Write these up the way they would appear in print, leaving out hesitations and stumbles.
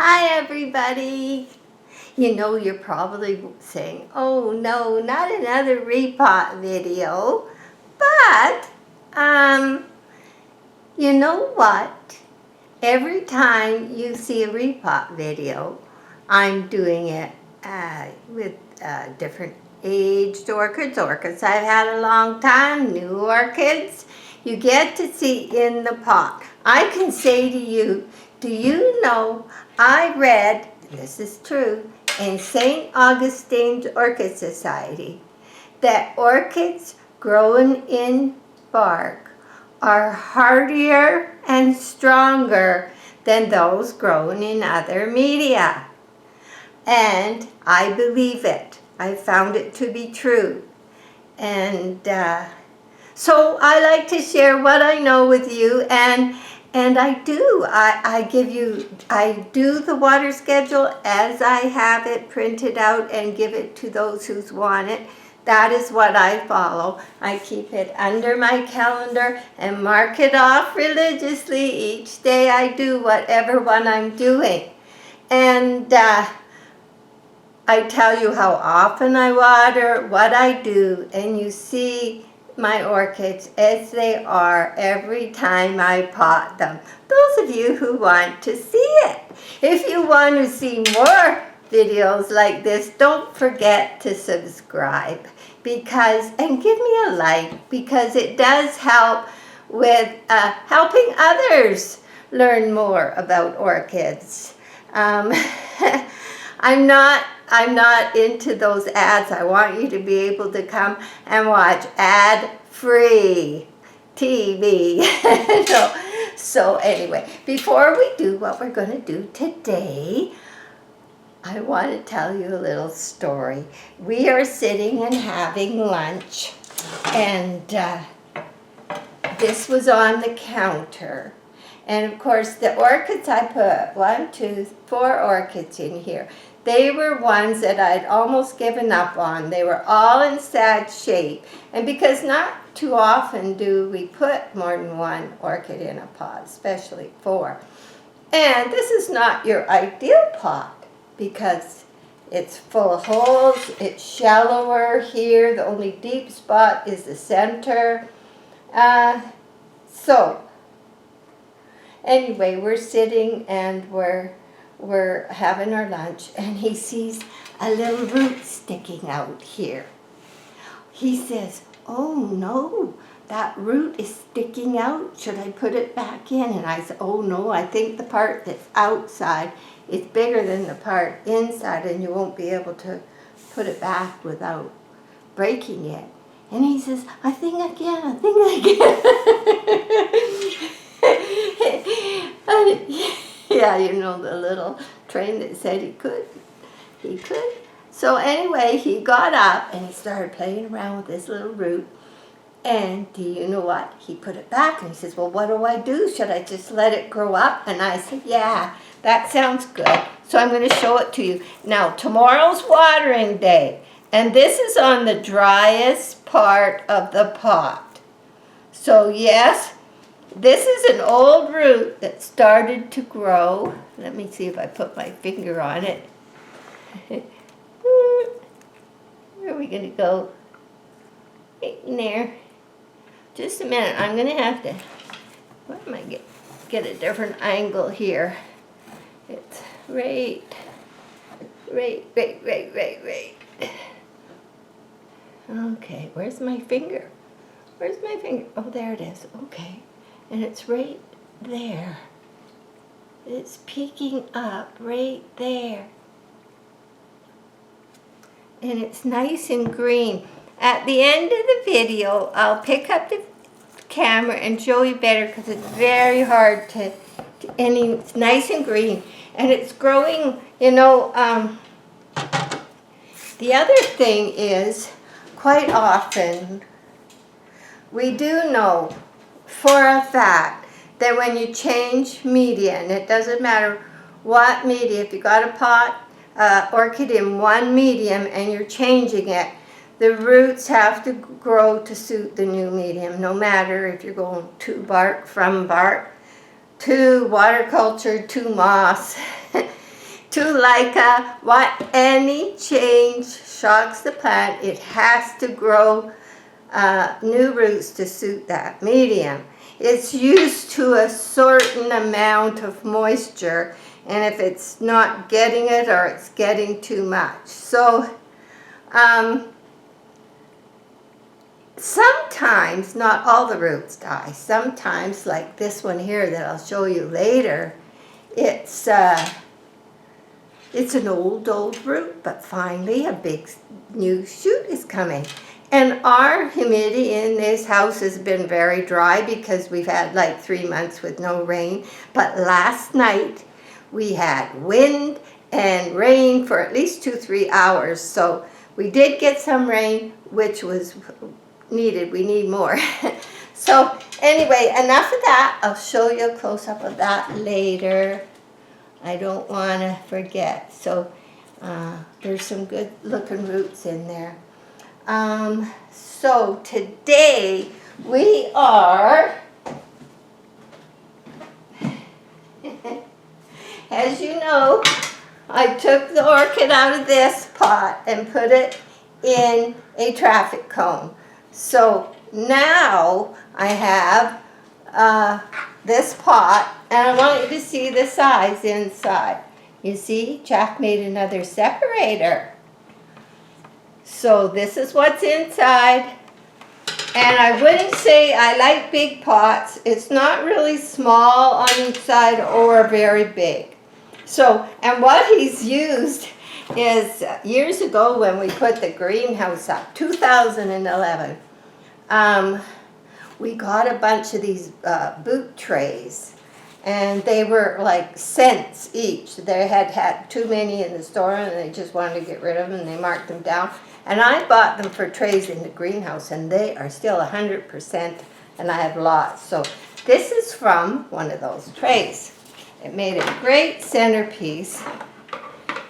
Hi everybody. You know, you're probably saying, oh no, not another repot video. But, you know what? Every time you see a repot video, I'm doing it with different aged orchids I've had a long time, new orchids. You get to see in the pot. I can say to you, do you know, I read, this is true, in St. Augustine's Orchid Society, that orchids growing in bark are hardier and stronger than those grown in other media. And I believe it. I found it to be true. And so I like to share what I know with you, and I do. I do the water schedule as I have it printed out and give it to those who want it. That is what I follow. I keep it under my calendar and mark it off religiously. Each day I do whatever one I'm doing. And I tell you how often I water, what I do, and you see my orchids as they are every time I pot them. Those of you who want to see it. If you want to see more videos like this, don't forget to subscribe and give me a like, because it does help with helping others learn more about orchids. I'm not into those ads. I want you to be able to come and watch ad-free TV. So anyway, before we do what we're going to do today, I want to tell you a little story. We are sitting and having lunch, and this was on the counter. And of course, the orchids I put, 4 orchids in here. They were ones that I'd almost given up on. They were all in sad shape. And because not too often do we put more than 1 orchid in a pot, especially 4. And this is not your ideal pot because it's full of holes. It's shallower here. The only deep spot is the center. So anyway, we're sitting and we're having our lunch, and he sees a little root sticking out here. He says, oh no, that root is sticking out. Should I put it back in? And I said, oh no, I think the part that's outside is bigger than the part inside, and you won't be able to put it back without breaking it. And he says, I think I can. Yeah, you know, the little train that said he could. So anyway, he got up and he started playing around with this little root. And do you know what? He put it back and he says, well, what do I do? Should I just let it grow up? And I said, yeah, that sounds good. So I'm going to show it to you. Now, tomorrow's watering day. And this is on the driest part of the pot. So yes, this is an old root that started to grow. Let me see if I put my finger on it. Where are we going to go? Right in there. Just a minute. I'm going to have to, what am I get a different angle here. It's right. Okay, where's my finger? Oh, there it is. Okay. And it's right there. It's peeking up right there. And it's nice and green. At the end of the video, I'll pick up the camera and show you better, because it's very hard and it's nice and green. And it's growing, you know. The other thing is, quite often, we do know for a fact that when you change media, and it doesn't matter what media, if you got a pot, orchid in one medium and you're changing it, the roots have to grow to suit the new medium, no matter if you're going from bark to water culture to moss. to Leica, any change shocks the plant. It has to grow new roots to suit that medium. It's used to a certain amount of moisture, and if it's not getting it or it's getting too much. So sometimes, not all the roots die. Sometimes, like this one here that I'll show you later, it's an old root, but finally a big new shoot is coming. And our humidity in this house has been very dry because we've had like 3 months with no rain. But last night we had wind and rain for at least 2-3 hours. So we did get some rain, which was needed. We need more. So anyway, enough of that. I'll show you a close-up of that later. I don't want to forget. So there's some good looking roots in there. So today we are, as you know, I took the orchid out of this pot and put it in a traffic cone. So now I have this pot, and I want you to see the size inside. You see, Jack made another separator. So this is what's inside, and I wouldn't say I like big pots. It's not really small on each side or very big. So, and what he's used is, years ago when we put the greenhouse up, 2011, we got a bunch of these boot trays, and they were like cents each. They had too many in the store, and they just wanted to get rid of them, and they marked them down. And I bought them for trays in the greenhouse, and they are still 100%, and I have lots. So this is from one of those trays. It made a great centerpiece.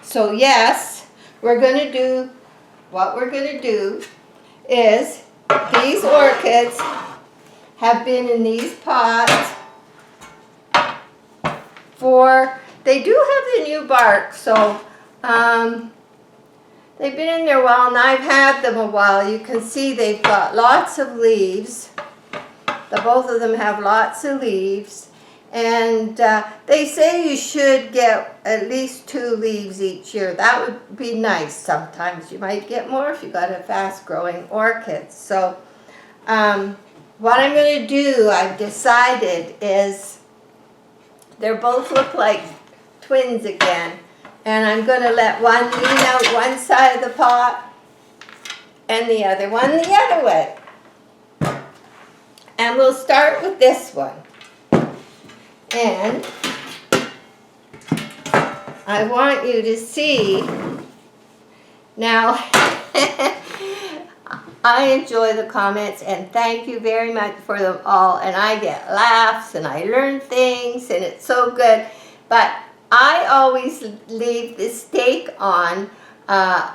So yes, what we're going to do is, these orchids have been in these pots they do have the new bark, so they've been in there a while, and I've had them a while. You can see they've got lots of leaves. Both of them have lots of leaves. And they say you should get at least 2 leaves each year. That would be nice. Sometimes you might get more if you got a fast-growing orchid. So what I'm going to do, I've decided, is they both look like twins again. And I'm going to let one lean out one side of the pot and the other one the other way. And we'll start with this one. And I want you to see, now, I enjoy the comments, and thank you very much for them all. And I get laughs, and I learn things, and it's so good. But I always leave the stake on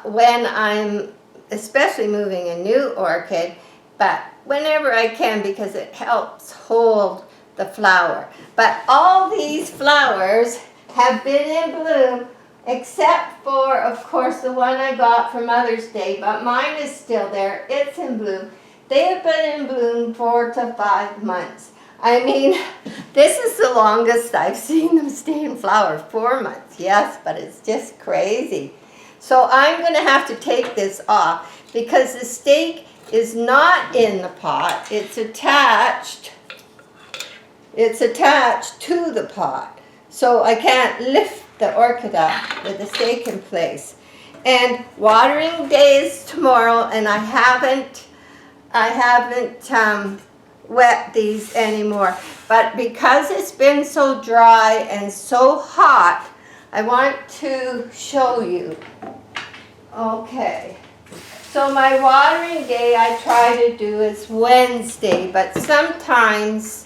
when I'm especially moving a new orchid, but whenever I can, because it helps hold the flower. But all these flowers have been in bloom, except for, of course, the one I got for Mother's Day, but mine is still there. It's in bloom. They have been in bloom 4 to 5 months. I mean, this is the longest I've seen them stay in flower, 4 months. Yes, but it's just crazy. So I'm going to have to take this off because the stake is not in the pot. It's attached to the pot. So I can't lift the orchid up with the stake in place. And watering day is tomorrow, and I haven't wet these anymore. But because it's been so dry and so hot, I want to show you. Okay. So my watering day I try to do is Wednesday, but sometimes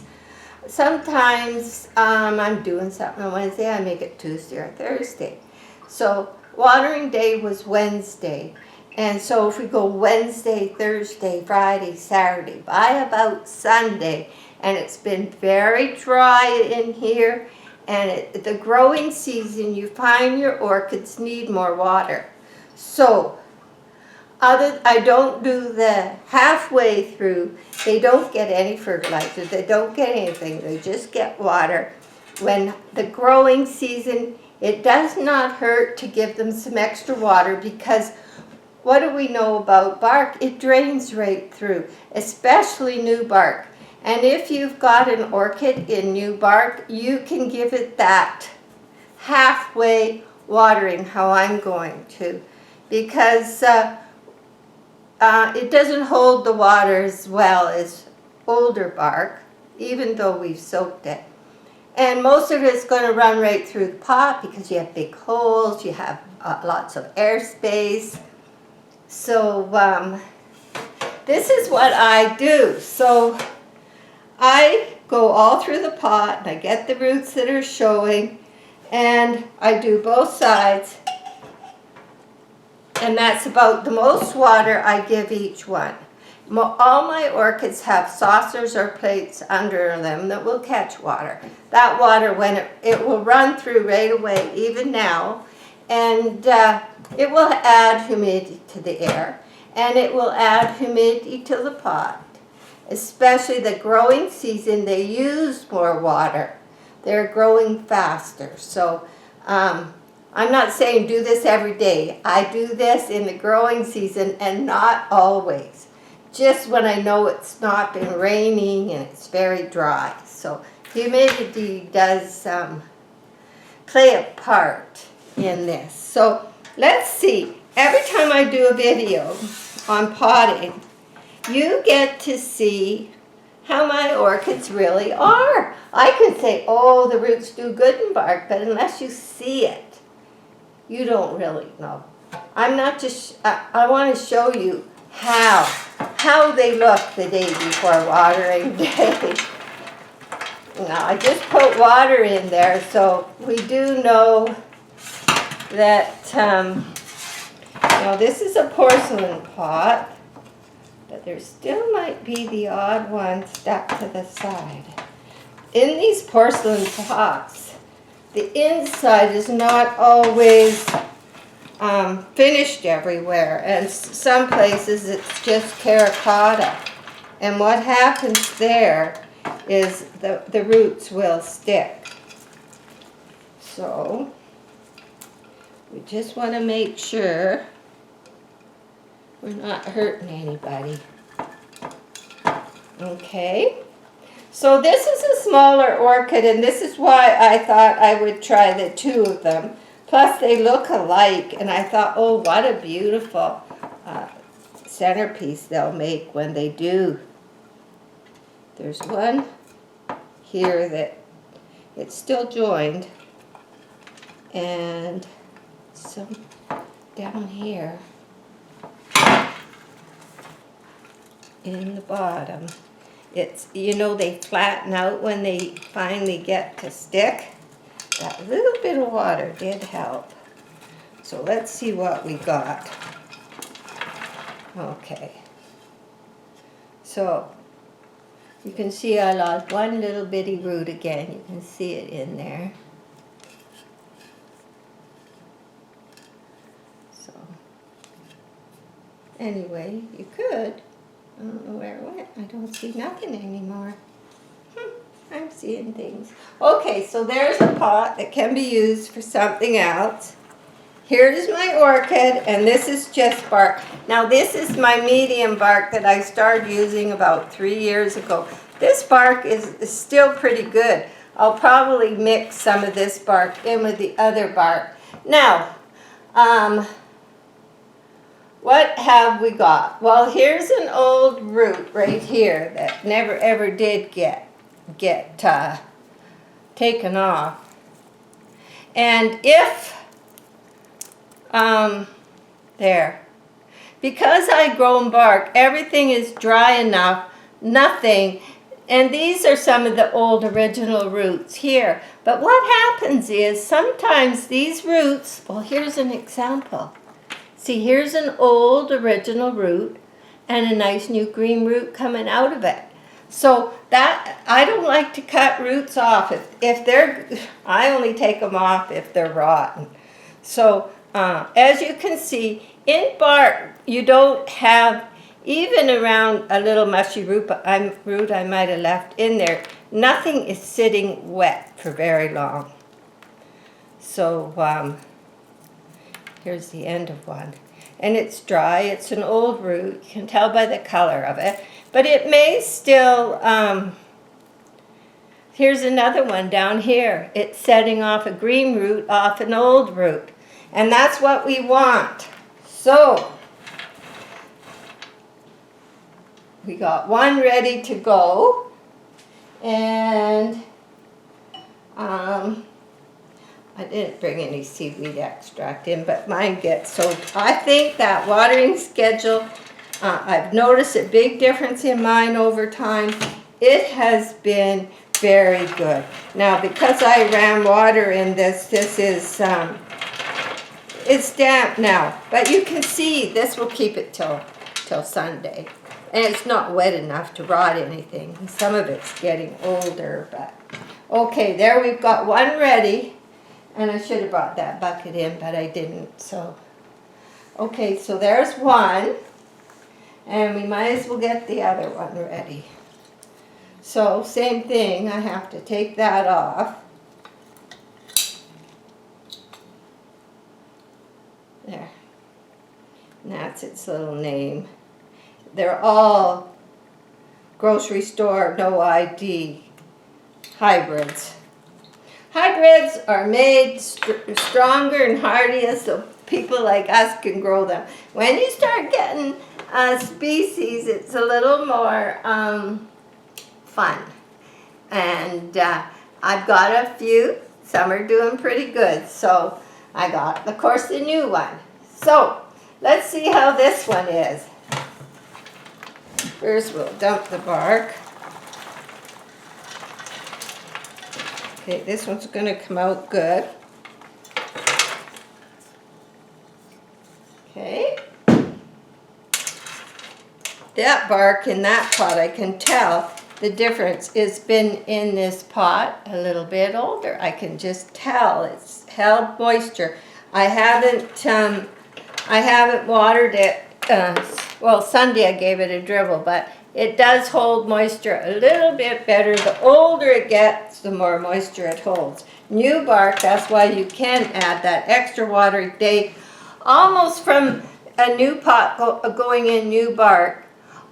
I'm doing something on Wednesday, I make it Tuesday or Thursday. So watering day was Wednesday. And so if we go Wednesday, Thursday, Friday, Saturday, by about Sunday, and it's been very dry in here, And the growing season, you find your orchids need more water. So I don't do the halfway through. They don't get any fertilizer. They don't get anything. They just get water. When the growing season, it does not hurt to give them some extra water, because what do we know about bark? It drains right through, especially new bark. And if you've got an orchid in new bark, you can give it that halfway watering how I'm going to, because it doesn't hold the water as well as older bark, even though we've soaked it. And most of it's going to run right through the pot because you have big holes, you have lots of airspace. So this is what I do. So I go all through the pot and I get the roots that are showing, and I do both sides. And that's about the most water I give each one. All my orchids have saucers or plates under them that will catch water. That water, when it will run through right away, even now, and it will add humidity to the air, and it will add humidity to the pot. Especially the growing season, they use more water. They're growing faster. So I'm not saying do this every day. I do this in the growing season and not always. Just when I know it's not been raining and it's very dry. So humidity does play a part in this. So let's see. Every time I do a video on potting, you get to see how my orchids really are. I can say, oh, the roots do good in bark, but unless you see it, you don't really know. I'm not just, I want to show you how they look the day before watering day. Now, I just put water in there, so we do know that, this is a porcelain pot, but there still might be the odd one stuck to the side. In these porcelain pots, the inside is not always finished everywhere, and some places it's just terracotta. And what happens there is the roots will stick. So we just want to make sure we're not hurting anybody. Okay. So this is a smaller orchid, and this is why I thought I would try the two of them. Plus they look alike, and I thought, oh, what a beautiful centerpiece they'll make when they do. There's one here that it's still joined, and some down here in the bottom. It's, they flatten out when they finally get to stick. That little bit of water did help. So let's see what we got. Okay. So you can see I lost one little bitty root again. You can see it in there. So anyway, you could. I don't know where it went. I don't see nothing anymore. I'm seeing things. Okay, so there's a pot that can be used for something else. Here's my orchid, and this is just bark. Now this is my medium bark that I started using about 3 years ago. This bark is still pretty good. I'll probably mix some of this bark in with the other bark. Now, what have we got? Well, here's an old root right here that never ever did get taken off. And if, because I grown bark, everything is dry enough, nothing, and these are some of the old original roots here. But what happens is sometimes these roots, well, here's an example. See, here's an old original root and a nice new green root coming out of it. So that, I don't like to cut roots off. If they're, I only take them off if they're rotten. So as you can see, in bark, you don't have, even around a little mushy root I might have left in there, nothing is sitting wet for very long. So here's the end of one. And it's dry, it's an old root, you can tell by the color of it. But it may still, here's another one down here. It's setting off a green root off an old root. And that's what we want. So, we got one ready to go. And I didn't bring any seaweed extract in, but mine gets so, I think that watering schedule, I've noticed a big difference in mine over time. It has been very good. Now, because I ran water in this is, it's damp now, but you can see this will keep it till Sunday. And it's not wet enough to rot anything. Some of it's getting older, but okay, there we've got one ready. And I should have brought that bucket in, but I didn't, so. Okay, so there's one. And we might as well get the other one ready. So, same thing, I have to take that off. There. And that's its little name. They're all grocery store, no ID hybrids. Hybrids are made stronger and hardier so people like us can grow them. When you start getting species, it's a little more fun. And I've got a few. Some are doing pretty good. So I got, of course, the new one. So let's see how this one is. First, we'll dump the bark. Okay, this one's going to come out good. Okay. That bark in that pot, I can tell the difference. It's been in this pot a little bit older. I can just tell it's held moisture. I haven't watered it. Well, Sunday I gave it a dribble, but it does hold moisture a little bit better. The older it gets, the more moisture it holds. New bark, that's why you can add that extra water day, almost from a new pot going in new bark,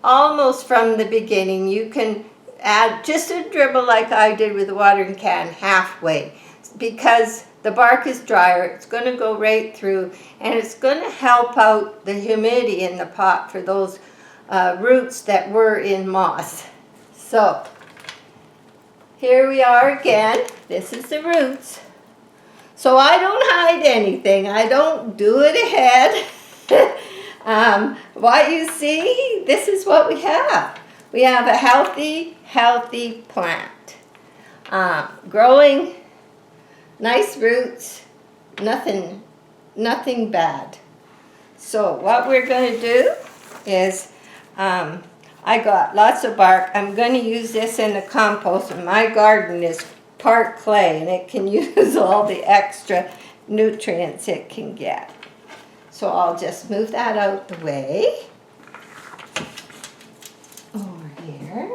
almost from the beginning. You can add just a dribble like I did with the watering can halfway, because the bark is drier, it's going to go right through, and it's going to help out the humidity in the pot for those roots that were in moss. So, here we are again. This is the roots. So I don't hide anything. I don't do it ahead. What you see, this is what we have. We have a healthy plant. Growing nice roots, nothing bad. So what we're going to do is, I got lots of bark. I'm going to use this in the compost, and my garden is part clay, and it can use all the extra nutrients it can get. So I'll just move that out the way. Over here.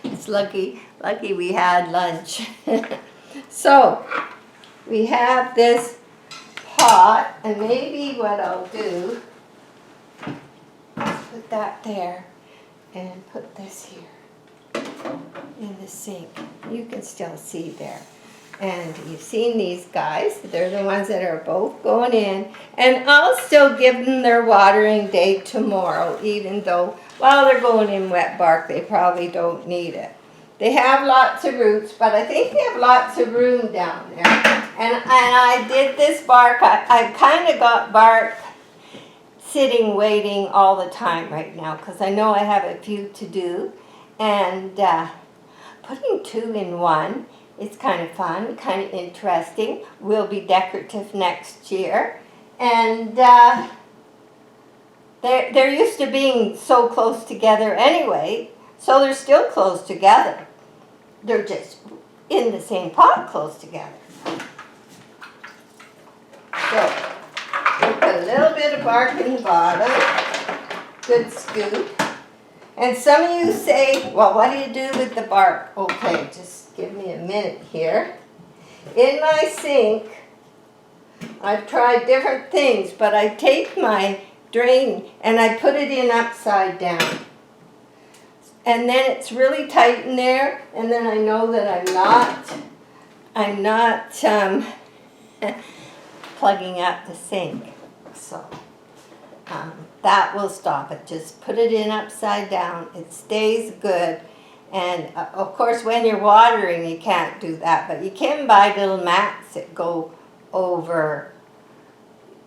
It's lucky we had lunch. So we have this pot, and maybe what I'll do is put that there and put this here in the sink. You can still see there. And you've seen these guys. They're the ones that are both going in. And I'll still give them their watering day tomorrow, even though, while they're going in wet bark, they probably don't need it. They have lots of roots, but I think they have lots of room down there. And I did this bark. I kind of got bark sitting, waiting all the time right now, because I know I have a few to do. And putting two in one, it's kind of fun, kind of interesting. Will be decorative next year. And they're used to being so close together anyway, so they're still close together. They're just in the same pot close together. So, we put a little bit of bark in the bottom. Good scoop. And some of you say, well, what do you do with the bark? Okay, just give me a minute here. In my sink, I've tried different things, but I take my drain and I put it in upside down. And then it's really tight in there, and then I know that I'm not plugging up the sink. So that will stop it. Just put it in upside down. It stays good. And of course, when you're watering, you can't do that, but you can buy little mats that go over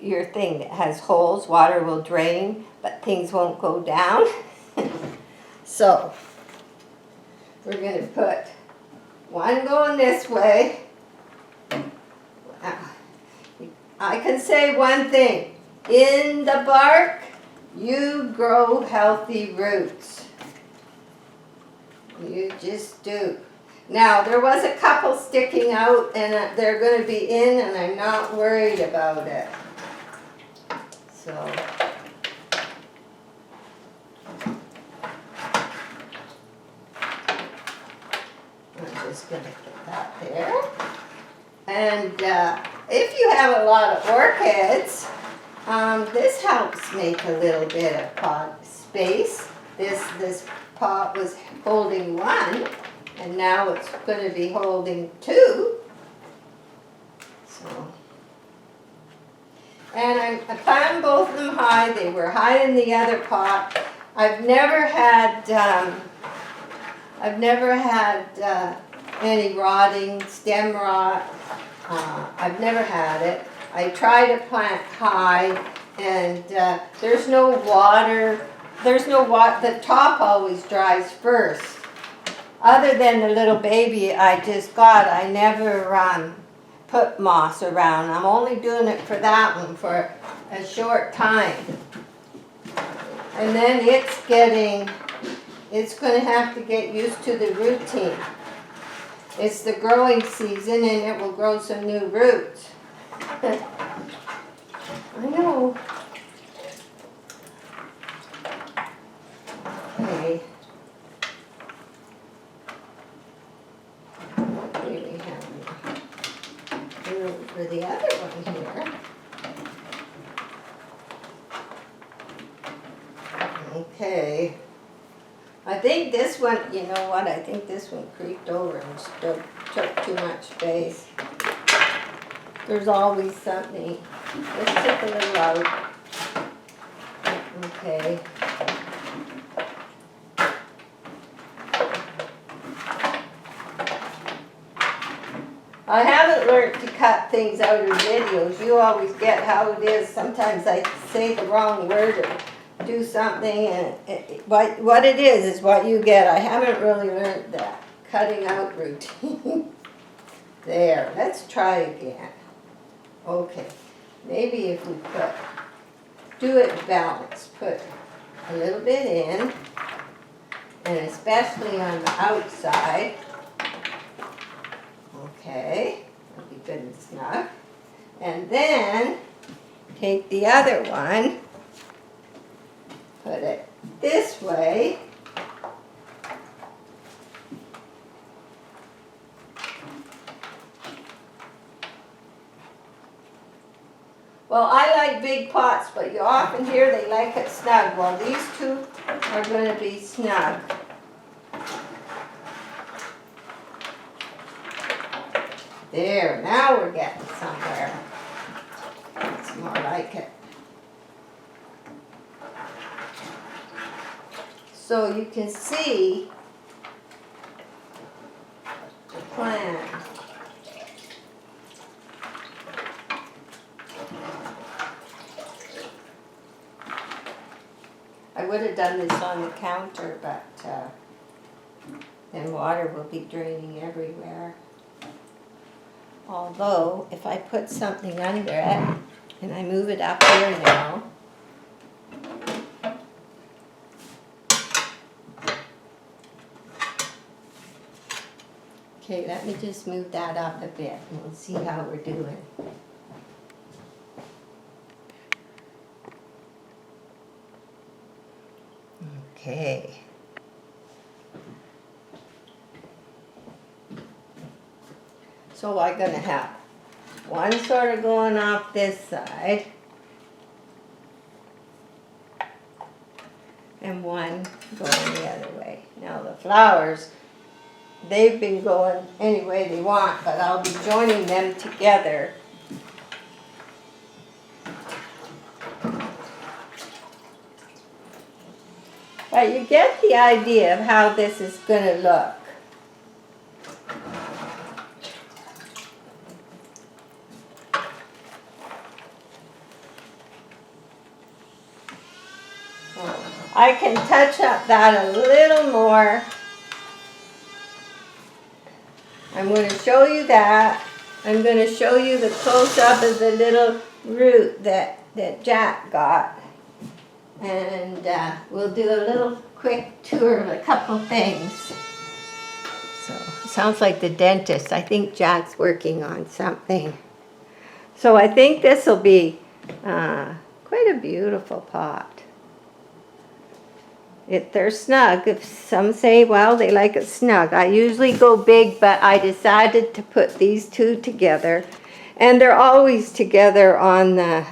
your thing that has holes. Water will drain, but things won't go down. So we're going to put one going this way. I can say one thing. In the bark, you grow healthy roots. You just do. Now, there was a couple sticking out, and they're going to be in, and I'm not worried about it. So, I'm just going to get that there. And if you have a lot of orchids, this helps make a little bit of pot space. This pot was holding one, and now it's going to be holding two. So, and I found both of them high. They were high in the other pot. I've never had any rotting, stem rot. I've never had it. I try to plant high, and there's no water. There's no water. The top always dries first. Other than the little baby I just got, I never put moss around. I'm only doing it for that one for a short time. And then it's going to have to get used to the routine. It's the growing season, and it will grow some new roots. I know. Okay. What do we have for the other one here? Okay. I think this one, you know what, I think this one creeped over and took too much space. There's always something. Let's take a little out. Okay. I haven't learned to cut things out of videos. You always get how it is. Sometimes I say the wrong word or do something, and what it is what you get. I haven't really learned that cutting out routine. There, let's try again. Okay, maybe if we do it balanced, put a little bit in, and especially on the outside. Okay, that'll be good and snug. And then take the other one, put it this way. Well, I like big pots, but you often hear they like it snug. Well, these two are going to be snug. There, now we're getting somewhere. It's more like it. So you can see the plan. I would have done this on the counter, but then water will be draining everywhere. Although, if I put something under it, and I move it up here now, Okay, let me just move that up a bit and we'll see how we're doing. Okay. So I'm going to have one sort of going off this side and one going the other way. Now the flowers, they've been going any way they want, but I'll be joining them together. But you get the idea of how this is going to look. I can touch up that a little more. I'm going to show you that. I'm going to show you the close-up of the little root that Jack got. And we'll do a little quick tour of a couple things. So, it sounds like the dentist. I think Jack's working on something. So I think this will be quite a beautiful pot. They're snug. If some say, well, they like it snug. I usually go big, but I decided to put these two together. And they're always together on the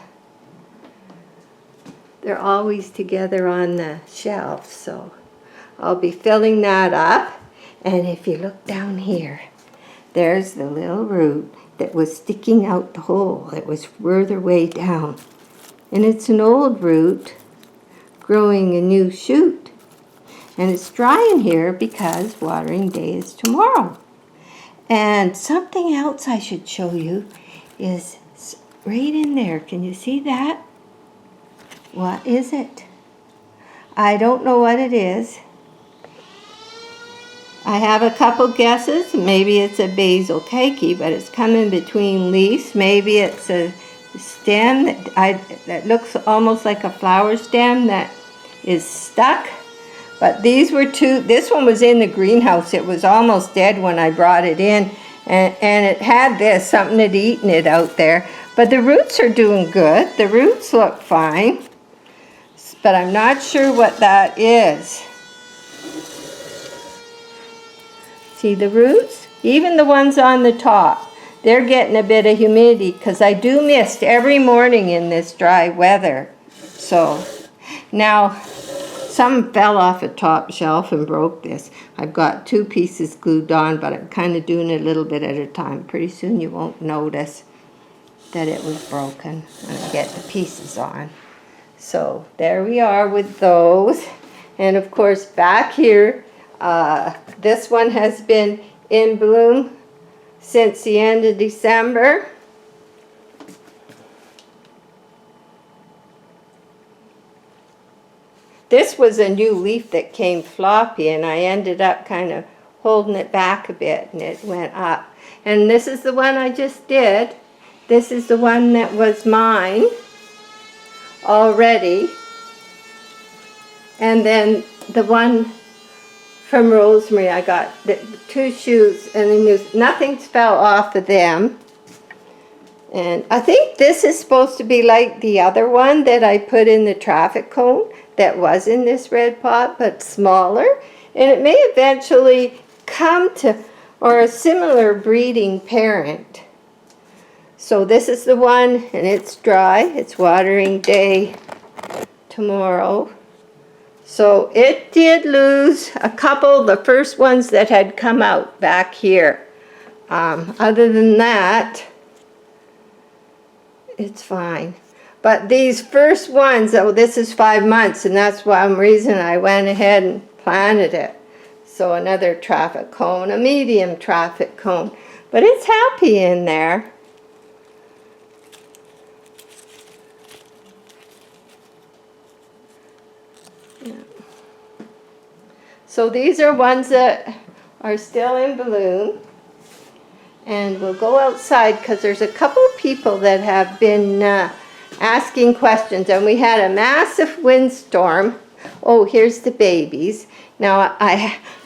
shelf. So I'll be filling that up. And if you look down here, there's the little root that was sticking out the hole. It was further way down. And it's an old root growing a new shoot. And it's dry in here because watering day is tomorrow. And something else I should show you is right in there. Can you see that? What is it? I don't know what it is. I have a couple guesses. Maybe it's a basil keiki, but it's coming between leaves. Maybe it's a stem that looks almost like a flower stem that is stuck. But these were two. This one was in the greenhouse. It was almost dead when I brought it in. And it had this, something had eaten it out there. But the roots are doing good. The roots look fine. But I'm not sure what that is. See the roots? Even the ones on the top, they're getting a bit of humidity because I do mist every morning in this dry weather. So now, some fell off a top shelf and broke this. I've got two pieces glued on, but I'm kind of doing it a little bit at a time. Pretty soon you won't notice that it was broken when I get the pieces on. So there we are with those. And of course back here, this one has been in bloom since the end of December. This was a new leaf that came floppy, and I ended up kind of holding it back a bit, and it went up. And this is the one I just did. This is the one that was mine already. And then the one from Rosemary, I got the two shoots, and then nothing fell off of them. And I think this is supposed to be like the other one that I put in the traffic cone that was in this red pot, but smaller. And it may eventually come to, or a similar breeding parent. So this is the one, and it's dry. It's watering day tomorrow. So it did lose a couple, the first ones that had come out back here. Other than that, it's fine. But these first ones, oh, this is 5 months, and that's one reason I went ahead and planted it. So another traffic cone, a medium traffic cone. But it's happy in there. Yeah. So these are ones that are still in bloom. And we'll go outside because there's a couple of people that have been asking questions. And we had a massive windstorm. Oh, here's the babies. Now,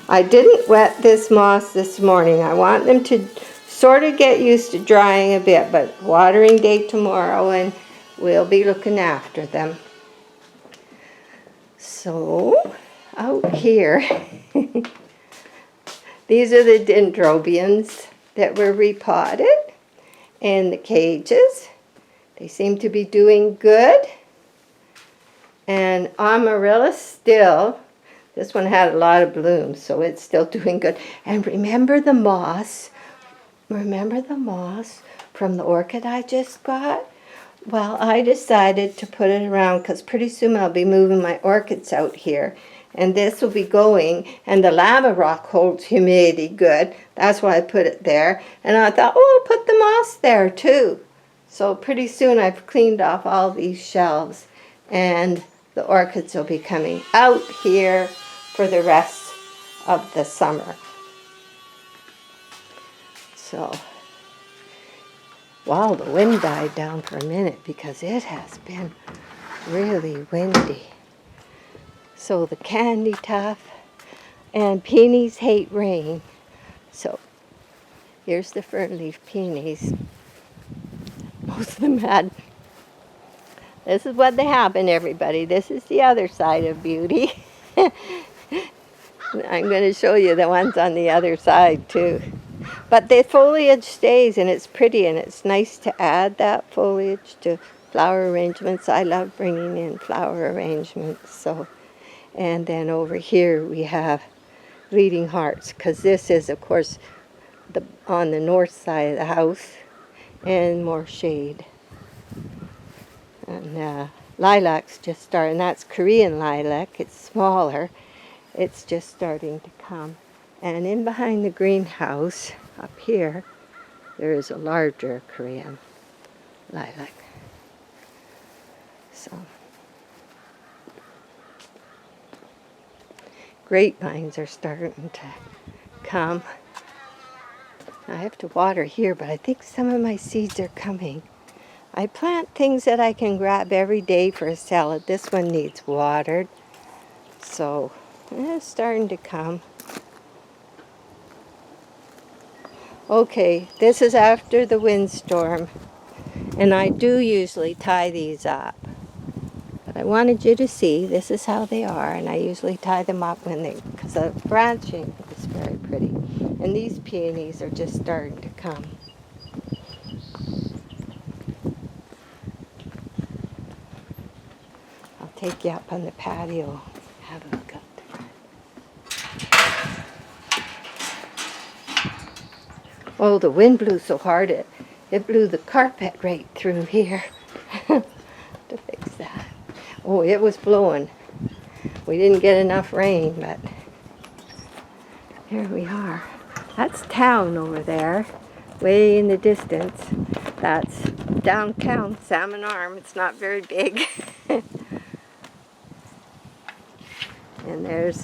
I didn't wet this moss this morning. I want them to sort of get used to drying a bit, but watering day tomorrow and we'll be looking after them. So, out here, these are the dendrobiums that were repotted and the cages. They seem to be doing good. And amaryllis still, this one had a lot of blooms, so it's still doing good. And remember the moss? Remember the moss from the orchid I just got? Well, I decided to put it around because pretty soon I'll be moving my orchids out here. And this will be going, and the lava rock holds humidity good. That's why I put it there. And I thought, oh, I'll put the moss there too. So pretty soon I've cleaned off all these shelves, and the orchids will be coming out here for the rest of the summer. So, wow, the wind died down for a minute because it has been really windy. So the candy tuft and peonies hate rain. So here's the fern leaf peonies. Most of them had. This is what they happen, everybody. This is the other side of beauty. I'm going to show you the ones on the other side too. But the foliage stays, and it's pretty, and it's nice to add that foliage to flower arrangements. I love bringing in flower arrangements. So, and then over here we have bleeding hearts, because this is, of course, on the north side of the house, and more shade. And lilacs just start, and that's Korean lilac. It's smaller. It's just starting to come. And in behind the greenhouse, up here, there is a larger Korean lilac. So, grapevines are starting to come. I have to water here, but I think some of my seeds are coming. I plant things that I can grab every day for a salad. This one needs watered. So, it's starting to come. Okay, this is after the windstorm, and I do usually tie these up. But I wanted you to see this is how they are, and I usually tie them up when they, because the branching is very pretty. And these peonies are just starting to come. I'll take you up on the patio, have a look up there. Oh, the wind blew so hard it blew the carpet right through here. To fix that. Oh, it was blowing. We didn't get enough rain, but here we are. That's town over there, way in the distance. That's downtown Salmon Arm. It's not very big. And there's